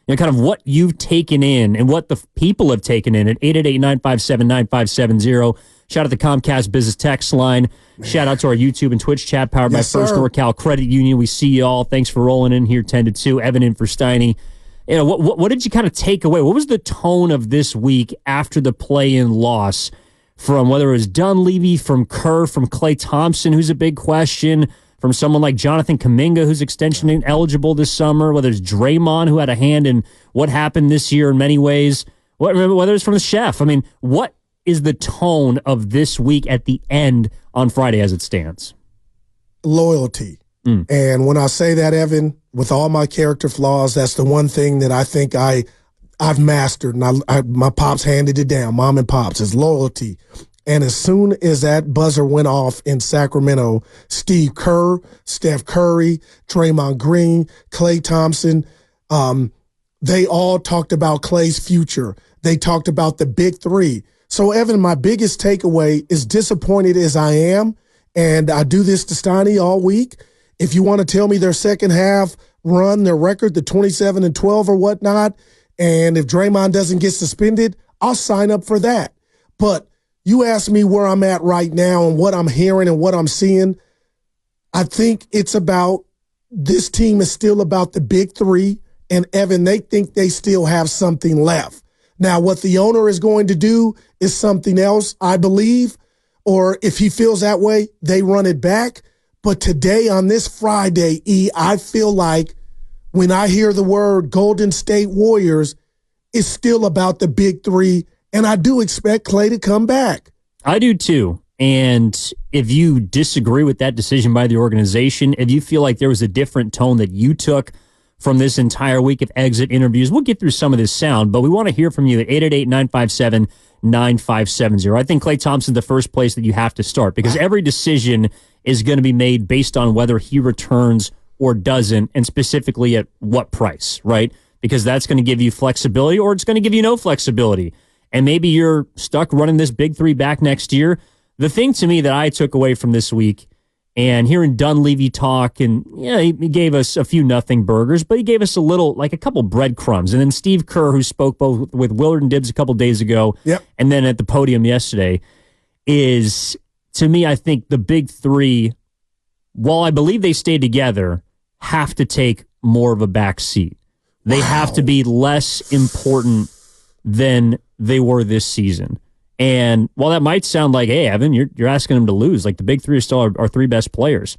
kind of what you've taken in and what the people have taken in at 888-957-9570. Shout out to Comcast Business Text line. Shout out to our YouTube and Twitch chat powered by First NorCal Credit Union. We see you all. Thanks for rolling in here 10 to 2. Evan in for Steiny. What did you kind of take away? What was the tone of this week after the play-in loss from whether it was Dunleavy, from Kerr, from Klay Thompson, who's a big question, from someone like Jonathan Kuminga, who's extension eligible this summer, whether it's Draymond, who had a hand in what happened this year in many ways, whether it's from the chef. I mean, what is the tone of this week at the end on Friday as it stands? Loyalty. And when I say that, Evan, with all my character flaws, that's the one thing that I think I've mastered. And my pops handed it down, mom and pops, is loyalty. And as soon as that buzzer went off in Sacramento, Steve Kerr, Steph Curry, Draymond Green, Klay Thompson, they all talked about Klay's future. They talked about the big three. So, Evan, my biggest takeaway is, disappointed as I am, and I do this to Steiny all week, if you want to tell me their second half run, their record, the 27-12 or whatnot, and if Draymond doesn't get suspended, I'll sign up for that. But you ask me where I'm at right now and what I'm hearing and what I'm seeing, I think it's about, this team is still about the big three, and Evan, they think they still have something left. Now, what the owner is going to do is something else, I believe, or if he feels that way, they run it back. But today, on this Friday, I feel like when I hear the word Golden State Warriors, it's still about the big three, and I do expect Klay to come back. I do too. And if you disagree with that decision by the organization, if you feel like there was a different tone that you took from this entire week of exit interviews, we'll get through some of this sound, but we want to hear from you at 888-957-9570. I think Klay Thompson's the first place that you have to start, because every decision is going to be made based on whether he returns or doesn't, and specifically at what price, right? Because that's going to give you flexibility, or it's going to give you no flexibility. And maybe you're stuck running this big three back next year. The thing to me that I took away from this week, and hearing Dunleavy talk, and he gave us a few nothing burgers, but he gave us a couple breadcrumbs. And then Steve Kerr, who spoke both with Willard and Dibbs a couple days ago, and then at the podium yesterday, is, to me, I think the big three, while I believe they stay together, have to take more of a back seat. They have to be less important than they were this season. And while that might sound like, hey, Evan, you're asking them to lose, like the big three are still our three best players.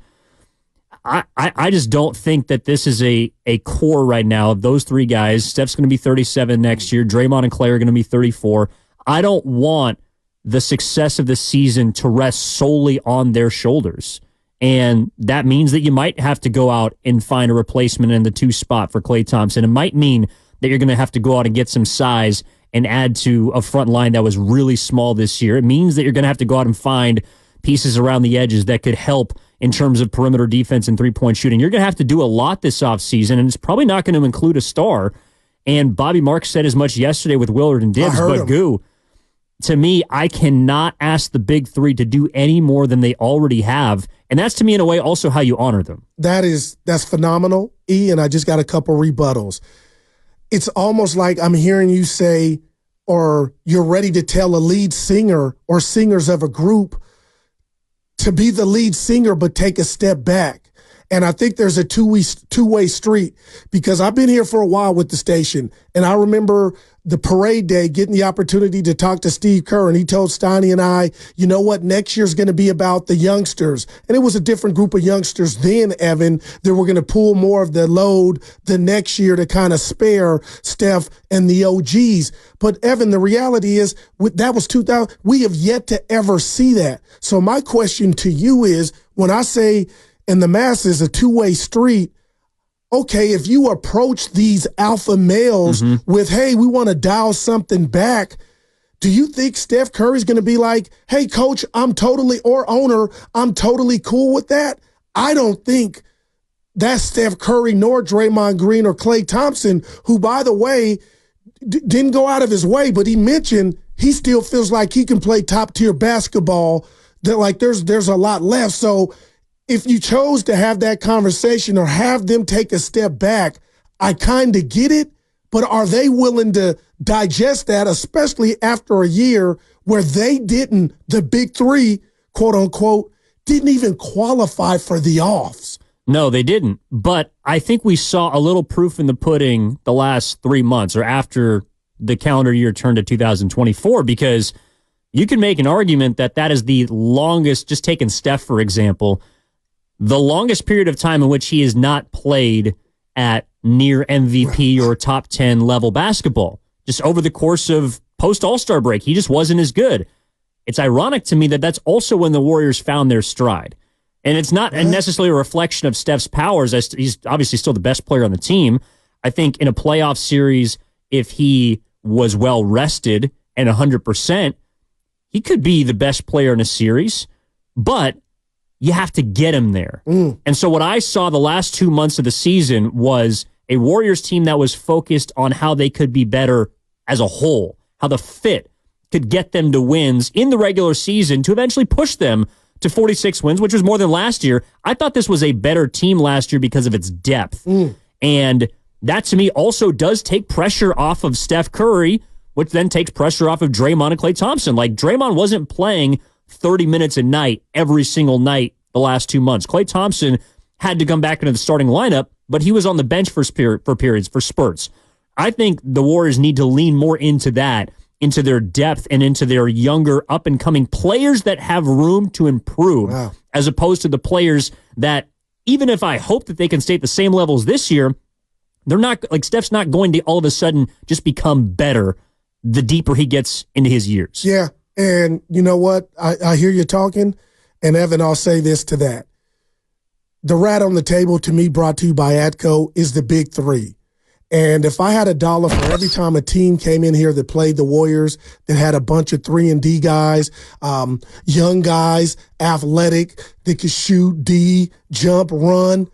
I just don't think that this is a core right now of those three guys. Steph's going to be 37 next year. Draymond and Klay are going to be 34. I don't want the success of the season to rest solely on their shoulders. And that means that you might have to go out and find a replacement in the 2 spot for Klay Thompson. It might mean that you're going to have to go out and get some size and add to a front line that was really small this year. It means that you're going to have to go out and find pieces around the edges that could help in terms of perimeter defense and three-point shooting. You're going to have to do a lot this offseason, and it's probably not going to include a star. And Bobby Marks said as much yesterday with Willard and Dibbs, but Goo, to me, I cannot ask the big three to do any more than they already have. And that's, to me, in a way, also how you honor them. That's phenomenal, and I just got a couple rebuttals. It's almost like I'm hearing you say, or you're ready to tell a lead singer or singers of a group to be the lead singer but take a step back. And I think there's a two-way street, because I've been here for a while with the station, and I remember the parade day getting the opportunity to talk to Steve Kerr, and he told Steiny and I, you know what, next year's going to be about the youngsters. And it was a different group of youngsters then, Evan, that were going to pull more of the load the next year to kind of spare Steph and the OGs. But, Evan, the reality is, that was 2000. We have yet to ever see that. So my question to you is, when I say, and the masses, a two-way street, okay, if you approach these alpha males with, hey, we want to dial something back, do you think Steph Curry's going to be like, hey, coach, or owner, I'm totally cool with that? I don't think that's Steph Curry nor Draymond Green or Klay Thompson, who, by the way, didn't go out of his way, but he mentioned he still feels like he can play top-tier basketball, that like there's a lot left. So if you chose to have that conversation or have them take a step back, I kind of get it, but are they willing to digest that, especially after a year where the big three, quote unquote, didn't even qualify for the offs? No, they didn't. But I think we saw a little proof in the pudding the last 3 months or after the calendar year turned to 2024, because you can make an argument that is the longest, just taking Steph, for example, the longest period of time in which he has not played at near MVP or top 10 level basketball. Just over the course of post All-Star break, he just wasn't as good. It's ironic to me that that's also when the Warriors found their stride. And it's not necessarily a reflection of Steph's powers. He's obviously still the best player on the team. I think in a playoff series, if he was well rested and 100%, he could be the best player in a series, but you have to get him there. And so what I saw the last 2 months of the season was a Warriors team that was focused on how they could be better as a whole, how the fit could get them to wins in the regular season to eventually push them to 46 wins, which was more than last year. I thought this was a better team last year because of its depth. And that, to me, also does take pressure off of Steph Curry, which then takes pressure off of Draymond and Klay Thompson. Like, Draymond wasn't playing 30 minutes a night every single night the last 2 months. Klay Thompson had to come back into the starting lineup, but he was on the bench for periods, for spurts. I think the Warriors need to lean more into that, into their depth and into their younger up-and-coming players that have room to improve, as opposed to the players that, even if I hope that they can stay at the same levels this year, they're not, like, Steph's not going to all of a sudden just become better the deeper he gets into his years. Yeah, and you know what? I hear you talking, and Evan, I'll say this to that. The rat on the table, to me, brought to you by ATCO, is the big three. And if I had $1 for every time a team came in here that played the Warriors, that had a bunch of 3-and-D guys, young guys, athletic, that could shoot, D, jump, run,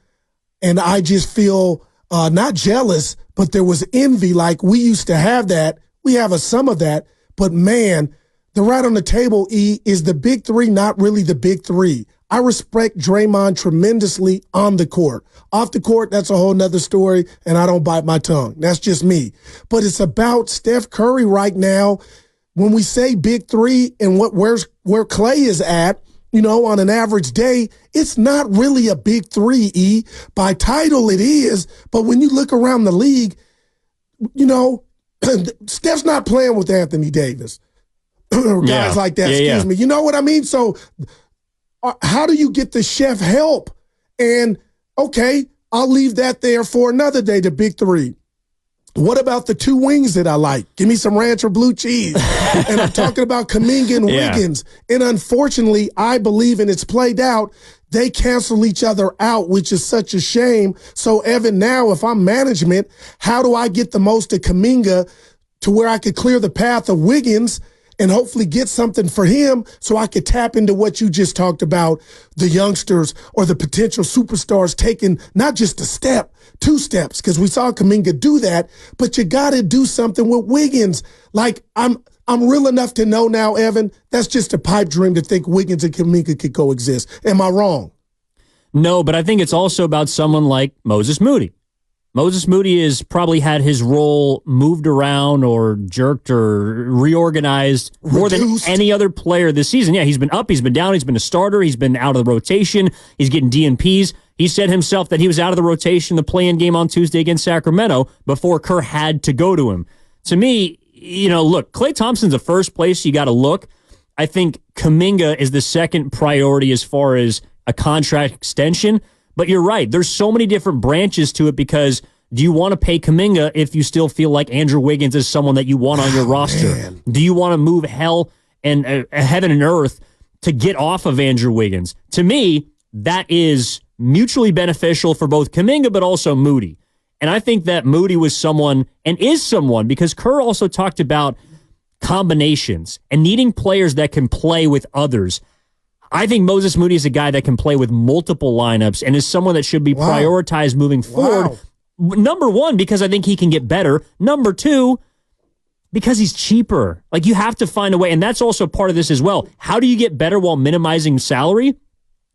and I just feel not jealous, but there was envy. Like, we used to have that. We have some of that. But, man, the rat on the table, E, is the big three not really the big three. I respect Draymond tremendously on the court. Off the court, that's a whole nother story, and I don't bite my tongue. That's just me. But it's about Steph Curry right now. When we say big three and where Klay is at, you know, on an average day, it's not really a big three, E. By title, it is. But when you look around the league, you know, Steph's not playing with Anthony Davis. Guys like that, excuse me. You know what I mean? So how do you get the chef help? And, okay, I'll leave that there for another day, the big three. What about the two wings that I like? Give me some ranch or blue cheese. And I'm talking about Kuminga and Wiggins. And unfortunately, I believe, and it's played out, they cancel each other out, which is such a shame. So, Evan, now if I'm management, how do I get the most of Kuminga to where I could clear the path of Wiggins and hopefully get something for him so I could tap into what you just talked about, the youngsters or the potential superstars taking not just a step, 2 steps, because we saw Kuminga do that, but you got to do something with Wiggins. Like, I'm real enough to know now, Evan, that's just a pipe dream to think Wiggins and Kuminga could coexist. Am I wrong? No, but I think it's also about someone like Moses Moody. Moses Moody has probably had his role moved around or jerked or reorganized more than any other player this season. Yeah, he's been up, he's been down, he's been a starter, he's been out of the rotation, he's getting DNPs. He said himself that he was out of the rotation the play-in game on Tuesday against Sacramento before Kerr had to go to him. To me, you know, look, Klay Thompson's the first place you got to look. I think Kuminga is the second priority as far as a contract extension. But you're right. There's so many different branches to it because do you want to pay Kuminga if you still feel like Andrew Wiggins is someone that you want on your roster? Man. Do you want to move hell and heaven and earth to get off of Andrew Wiggins? To me, that is mutually beneficial for both Kuminga but also Moody. And I think that Moody was someone and is someone because Kerr also talked about combinations and needing players that can play with others. I think Moses Moody is a guy that can play with multiple lineups and is someone that should be prioritized moving forward. Number one, because I think he can get better. Number two, because he's cheaper. Like, you have to find a way, and that's also part of this as well. How do you get better while minimizing salary?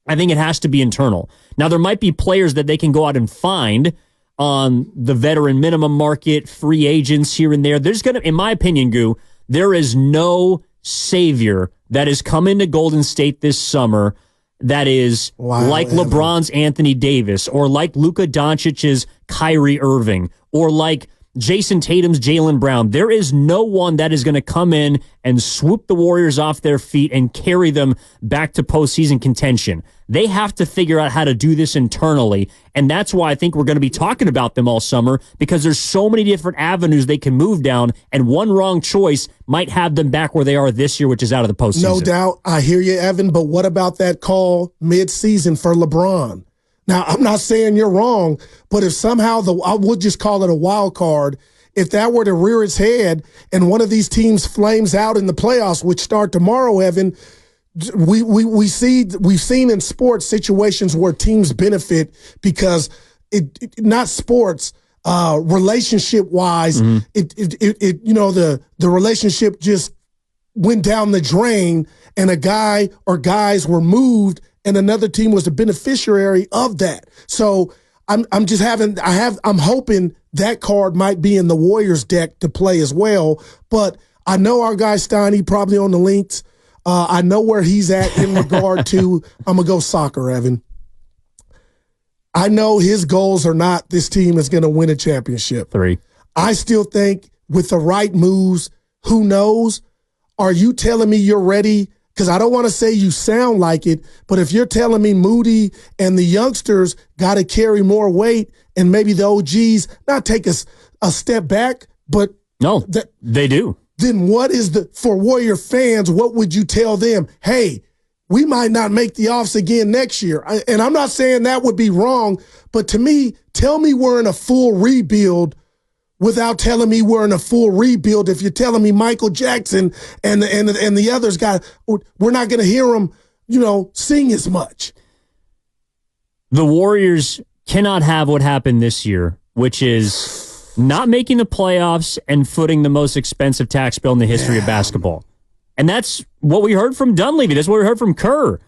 I think it has to be internal. Now, there might be players that they can go out and find on the veteran minimum market, free agents here and there. There's going to, in my opinion, Goo, there is no savior that has come into Golden State this summer that is like LeBron's Anthony Davis, or like Luka Doncic's Kyrie Irving, or like Jason Tatum's Jaylen Brown. There is no one that is going to come in and swoop the Warriors off their feet and carry them back to postseason contention. They have to figure out how to do this internally, and that's why I think we're going to be talking about them all summer, because there's so many different avenues they can move down, and one wrong choice might have them back where they are this year, which is out of the postseason. No doubt. I hear you, Evan, but what about that call mid-season for LeBron? Now, I'm not saying you're wrong, but if somehow I would just call it a wild card, if that were to rear its head and one of these teams flames out in the playoffs, which start tomorrow, Evan, we've seen in sports situations where teams benefit because not sports, relationship wise, the relationship just went down the drain, and a guy or guys were moved, and another team was the beneficiary of that. So I'm hoping that card might be in the Warriors deck to play as well. But I know our guy Steiny probably on the links. I know where he's at in regard to, I'm going to go soccer, Evan. I know his goals are not this team is going to win a championship. 3. I still think with the right moves, who knows? Are you telling me you're ready? Because I don't want to say you sound like it, but if you're telling me Moody and the youngsters got to carry more weight and maybe the OGs not take a step back, but no, they do. Then what is for Warrior fans, what would you tell them? Hey, we might not make the offs again next year. And I'm not saying that would be wrong, but to me, tell me we're in a full rebuild without telling me we're in a full rebuild. If you're telling me Michael Jackson and the others we're not going to hear them, sing as much. The Warriors cannot have what happened this year, which is not making the playoffs and footing the most expensive tax bill in the history of basketball. And that's what we heard from Dunleavy. That's what we heard from Kerr.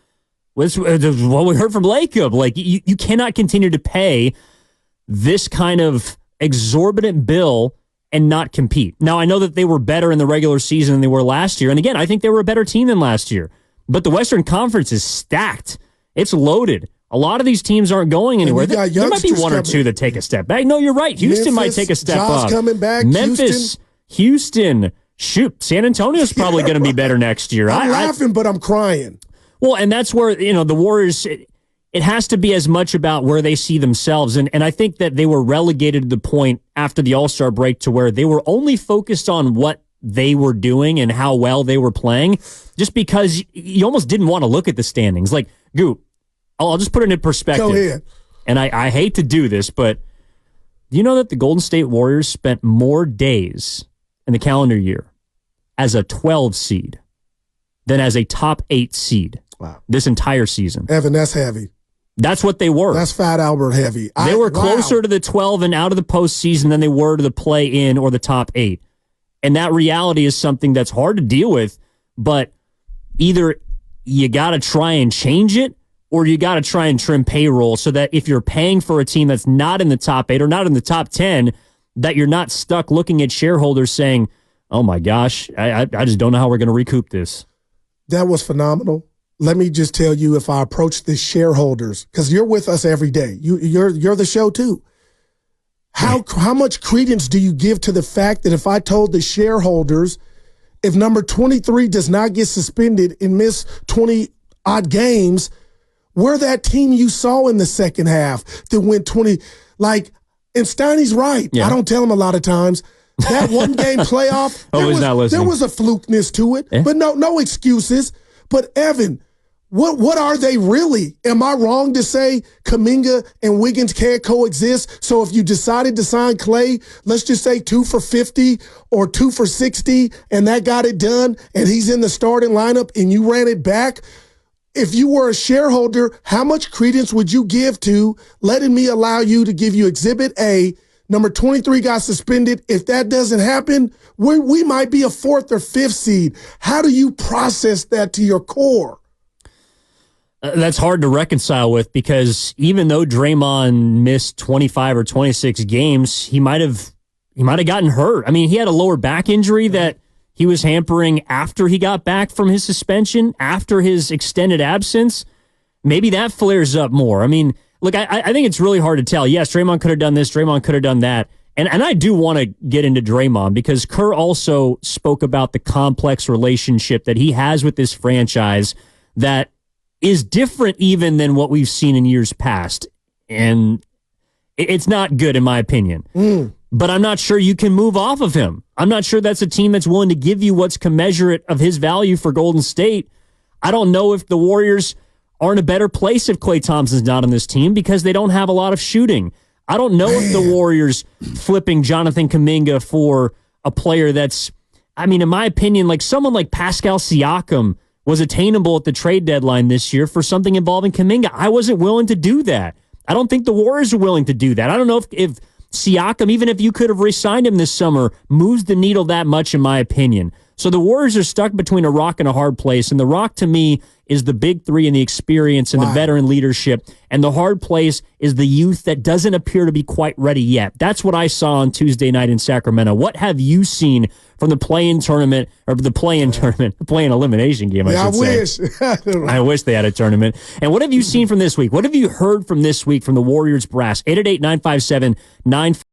That's what we heard from Lacob. Like, you cannot continue to pay this kind of exorbitant bill and not compete. Now, I know that they were better in the regular season than they were last year. And again, I think they were a better team than last year. But the Western Conference is stacked. It's loaded. A lot of these teams aren't going anywhere. There might be one or two that take a step back. No, you're right. Houston might take a step up. Coming back. Memphis, Houston. Shoot, San Antonio's probably going to be better next year. I'm laughing, but I'm crying. Well, and that's where, the Warriors, it has to be as much about where they see themselves. And I think that they were relegated to the point after the All-Star break to where they were only focused on what they were doing and how well they were playing, just because you almost didn't want to look at the standings. Like, Goop, I'll just put it in perspective. Go ahead. And I hate to do this, but do you know that the Golden State Warriors spent more days in the calendar year as a 12 seed than as a top 8 seed this entire season? Evan, that's heavy. That's what they were. That's Fat Albert heavy. They were closer to the 12 and out of the postseason than they were to the play-in or the top 8. And that reality is something that's hard to deal with, but either you got to try and change it, or you got to try and trim payroll so that if you're paying for a team that's not in the top 8 or not in the top 10, that you're not stuck looking at shareholders saying, oh my gosh, I just don't know how we're going to recoup this. That was phenomenal. Let me just tell you, if I approach the shareholders, because you're with us every day, you're the show too. How much credence do you give to the fact that if I told the shareholders, if number 23 does not get suspended and miss 20 odd games, we're that team you saw in the second half that went 20. Like, and Steiny's right. Yeah. I don't tell him a lot of times. That one game playoff, there was a flukeness to it, but no excuses. But Evan, what are they really? Am I wrong to say Kuminga and Wiggins can't coexist? So if you decided to sign Klay, let's just say 2 for 50 or 2 for 60, and that got it done, and he's in the starting lineup, and you ran it back. If you were a shareholder, how much credence would you give to letting me allow you to give you Exhibit A? Number 23 got suspended. If that doesn't happen, we might be a 4th or 5th seed. How do you process that to your core? That's hard to reconcile with because even though Draymond missed 25 or 26 games, he might have gotten hurt. I mean, he had a lower back injury that he was hampering after he got back from his suspension, after his extended absence. Maybe that flares up more. I mean, look, I think it's really hard to tell. Yes, Draymond could have done this. Draymond could have done that. And I do want to get into Draymond because Kerr also spoke about the complex relationship that he has with this franchise that is different even than what we've seen in years past. And it's not good, in my opinion. But I'm not sure you can move off of him. I'm not sure that's a team that's willing to give you what's commensurate of his value for Golden State. I don't know if the Warriors are in a better place if Klay Thompson's not on this team because they don't have a lot of shooting. I don't know if the Warriors flipping Jonathan Kuminga for a player that's, I mean, in my opinion, like someone like Pascal Siakam was attainable at the trade deadline this year for something involving Kuminga. I wasn't willing to do that. I don't think the Warriors are willing to do that. I don't know if Siakam, even if you could have re-signed him this summer, moves the needle that much, in my opinion. So the Warriors are stuck between a rock and a hard place, and the rock to me is the big three and the experience and the veteran leadership, and the hard place is the youth that doesn't appear to be quite ready yet. That's what I saw on Tuesday night in Sacramento. What have you seen from the play-in tournament, or the play-in tournament, the play-in elimination game, I should say. I wish they had a tournament. And what have you seen from this week? What have you heard from this week from the Warriors brass? 888-957-9